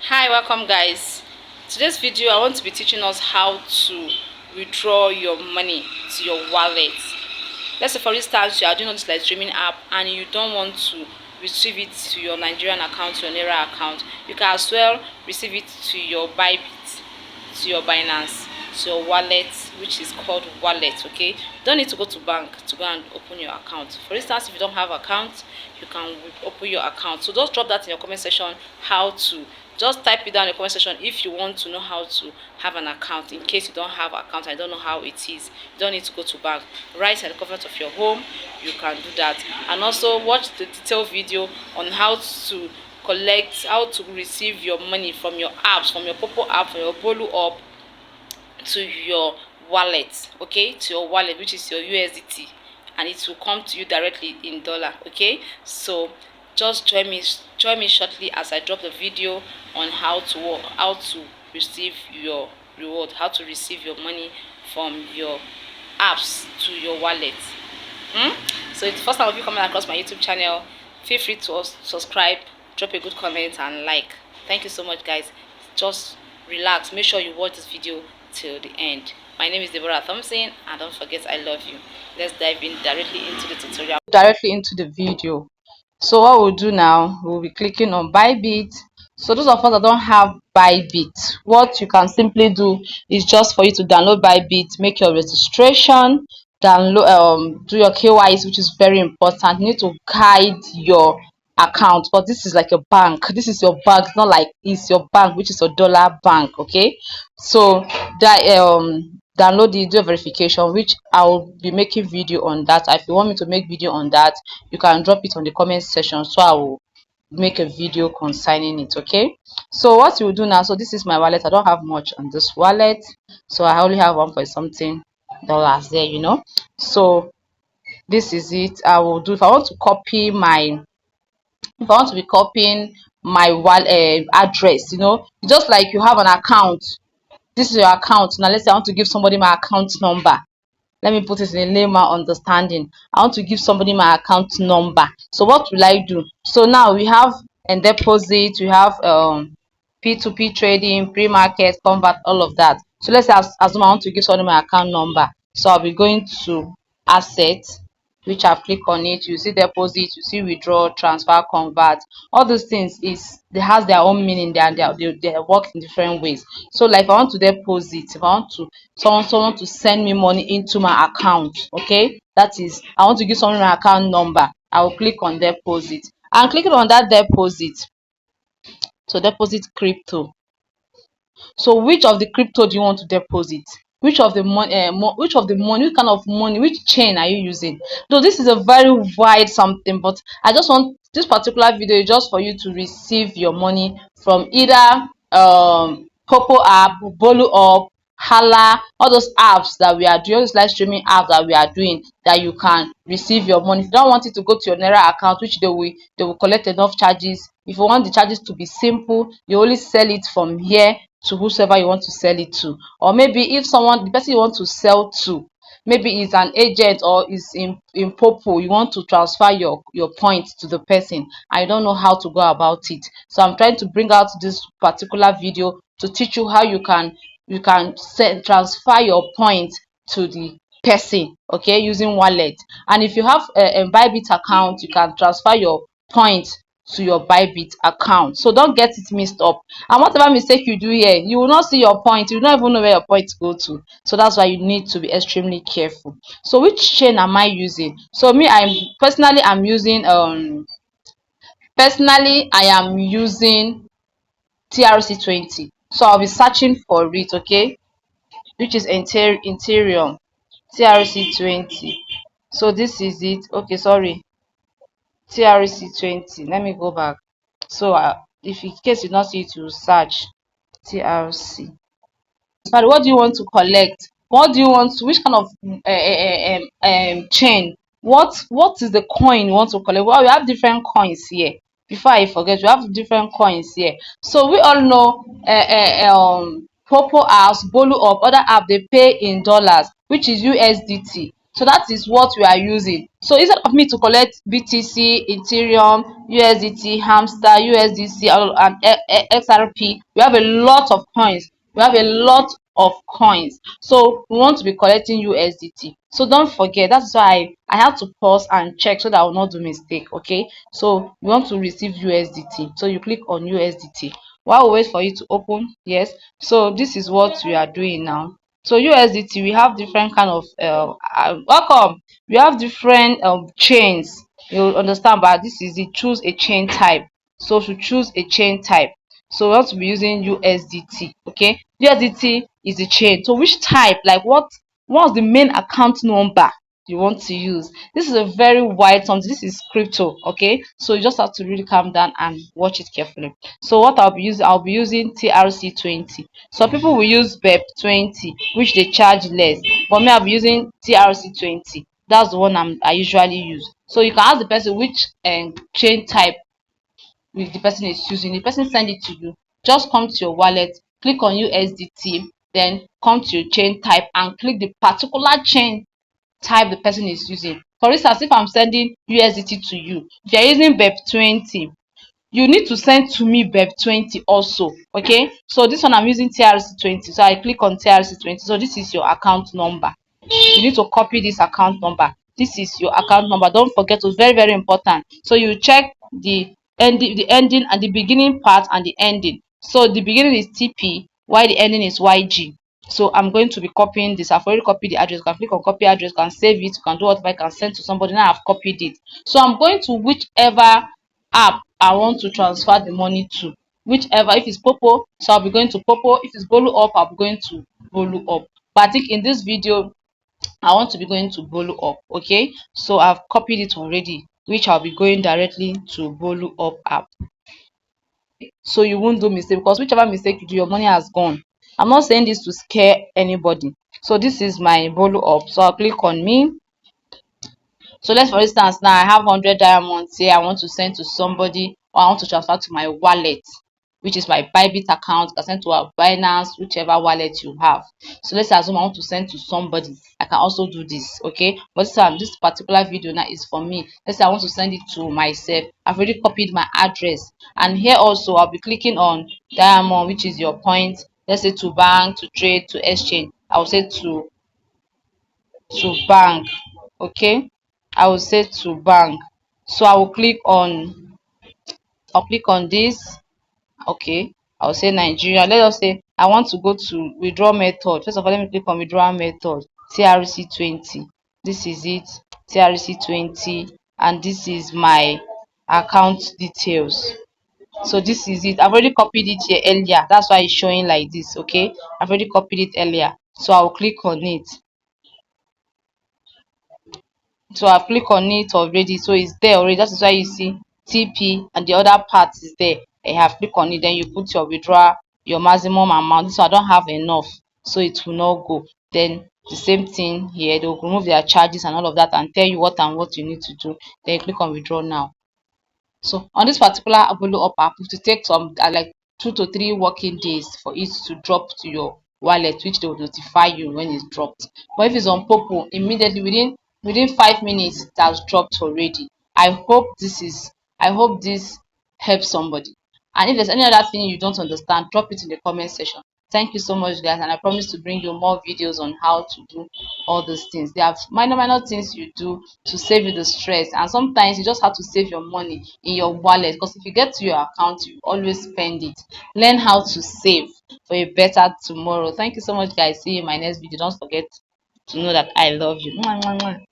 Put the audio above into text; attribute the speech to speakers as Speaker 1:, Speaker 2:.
Speaker 1: Hi, welcome guys. Today's video I want to be teaching us how to withdraw your money to your wallet. Let's say for instance you are doing this live streaming app and you don't want to receive it to your Nigerian account, your Naira account. You can as well receive it to your Bybit, to your Binance, to your wallet, which is called wallet. Okay, you don't need to go to bank to go and open your account. For instance, if you don't have account, you can open your account. So just drop that in your comment section how to. Just type it down in the comment section if you want to know how to have an account. In case you don't have account, I don't know how it is, you don't need to go to bank. Right at the comfort of your home, you can do that. And also watch the detailed video on how to collect, how to receive your money from your apps, from your Popo app, from your Bolu app to your wallet. Okay, to your wallet, which is your USDT, and it will come to you directly in dollar. Okay, so just join me shortly as I drop the video on how to work, how to receive your reward, how to receive your money from your apps to your wallet. So it's the first time of you coming across my YouTube channel, feel free to subscribe, drop a good comment and like. Thank you so much guys. Just relax, make sure you watch this video till the end. My name is Deborah Thompson and don't forget I love you. Let's dive in directly into the tutorial, directly into the video. So what we'll do now, we'll be clicking on Bybit. So those of us that don't have Bybit, what you can simply do is just for you to download Bybit, make your registration, download do your KYC, which is very important. You need to guide your account, but this is like a bank. This is your bank, not like it's your bank, which is your dollar bank. Okay, so that download the do verification, which I'll be making video on that. If you want me to make video on that, you can drop it on the comment section, so I will make a video concerning it. Okay, so what you will do now, so this is my wallet. I don't have much on this wallet, so I only have 1 point something dollars there, so this is it. I will do, if I want to copy my, if I want to be copying my wallet address, just like you have an account. This is your account. Now let's say I want to give somebody my account number. Let me put it in a layman understanding. I want to give somebody my account number. So what will I do? So now we have a deposit, we have P2P trading, pre-market, convert, all of that. So let's say assume I want to give somebody my account number. So I'll be going to assets, which I've clicked on it. You see deposit, you see withdraw, transfer, convert. All those things is, they has their own meaning. They work in different ways. So like if I want to deposit, if I want to someone to send me money into my account, okay, that is, I want to give someone my account number, I will click on deposit. And clicking on that deposit, so deposit crypto. So which of the crypto do you want to deposit? Which of the money, which kind of money, which chain are you using? So this is a very wide something, but I just want this particular video is just for you to receive your money from either Popo app, Bolu app, Hala, all those apps that we are doing, those live streaming apps that we are doing, that you can receive your money. If you don't want it to go to your Naira account, which they will collect enough charges. If you want the charges to be simple, you only sell it from here to whosoever you want to sell it to. Or maybe if the person you want to sell to, maybe is an agent or is in Popo, you want to transfer your points to the person, I don't know how to go about it. So I'm trying to bring out this particular video to teach you how you can transfer your points to the person, okay, using wallet. And if you have a Bybit account, you can transfer your points to your Bybit account. So don't get it mixed up. And whatever mistake you do here, you will not see your point. You don't even know where your points go to. So that's why you need to be extremely careful. So which chain am I using? So me, I'm using personally I am using TRC20. So I'll be searching for it, okay, which is Ethereum TRC20. So this is it. Okay, sorry, TRC20. Let me go back. So if in case you not see it, you search TRC. Sorry, what do you want to collect? What do you want to, which kind of chain? What is the coin you want to collect? Well, we have different coins here. Before I forget, we have different coins here. So we all know Popo apps, Bolu app, other app, they pay in dollars, which is USDT. So that is what we are using. So instead of me to collect BTC, Ethereum, USDT, Hamster, USDC, and XRP, we have a lot of coins. We have a lot of coins. So we want to be collecting USDT. So don't forget, that's why I have to pause and check so that I will not do mistake. Okay. So you want to receive USDT. So you click on USDT. While we wait for it to open, yes. So this is what we are doing now. So USDT, we have different kind of welcome. We have different chains. You understand, but this is it. Choose a chain type. So to choose a chain type, so we want to be using USDT. Okay, USDT is a chain. So which type? Like what's the main account number you want to use? This is a very wide something. This is crypto. Okay, so you just have to really calm down and watch it carefully. So what I'll be using TRC20. Some people will use BEP20, which they charge less, but me I'll be using TRC20. That's the one I usually use. So you can ask the person which chain type with the person is using. The person send it to you, just come to your wallet, click on USDT, then come to your chain type and click the particular chain type the person is using. For instance, if I'm sending USDT to you, if you're using BEP20, you need to send to me BEP20 also. Okay, so this one I'm using TRC20, so I click on TRC20. So this is your account number. You need to copy this account number. This is your account number. Don't forget, it's very, very important. So you check the ending and the beginning part and the ending. So the beginning is TP, while the ending is YG. So I'm going to be copying this. I've already copied the address. You can click on copy address, you can save it, you can do whatever, I can send to somebody. Now I've copied it. So I'm going to whichever app I want to transfer the money to. Whichever, if it's Popo, so I'll be going to Popo. If it's Bolu Up, I'll be going to Bolu Up. But I think in this video I want to be going to Bolu Up. Okay, so I've copied it already, which I'll be going directly to Bolu Up app. So you won't do mistake, because whichever mistake you do, your money has gone. I'm not saying this to scare anybody. So this is my Bolu Up. So I'll click on me. So let's, for instance, now I have 100 diamonds here. I want to send to somebody, or I want to transfer to my wallet, which is my Bybit account. You can send to our Binance, whichever wallet you have. So let's assume I want to send to somebody. I can also do this. Okay, but this particular video now is for me. Let's say I want to send it to myself. I've already copied my address, and here also I'll be clicking on diamond, which is your point. Let's say to bank, to trade, to exchange. I will say to bank. Okay, I will say to bank. So I'll click on this. Okay, I'll say Nigeria. Let us say I want to go to withdraw method. First of all, let me click on withdrawal method. TRC20. This is it. TRC20, and this is my account details. So this is it. I've already copied it here earlier. That's why it's showing like this. Okay, I've already copied it earlier. So I'll click on it. So I've clicked on it already, so it's there already. That is why you see TP and the other part is there. I have clicked on it, then you put your withdrawal, your maximum amount. So I don't have enough, so it will not go. Then the same thing here, they will remove their charges and all of that and tell you what and what you need to do. Then you click on withdraw now. So on this particular Abolo Up app, it will take some like 2 to 3 working days for it to drop to your wallet, which they will notify you when it's dropped. But if it's on Popo, immediately within 5 minutes it has dropped already. I hope this helps somebody. And if there's any other thing you don't understand, drop it in the comment section. Thank you so much, guys, and I promise to bring you more videos on how to do all those things. There are minor things you do to save you the stress, and sometimes you just have to save your money in your wallet, because if you get to your account, you always spend it. Learn how to save for a better tomorrow. Thank you so much, guys. See you in my next video. Don't forget to know that I love you. Mwah, mwah, mwah.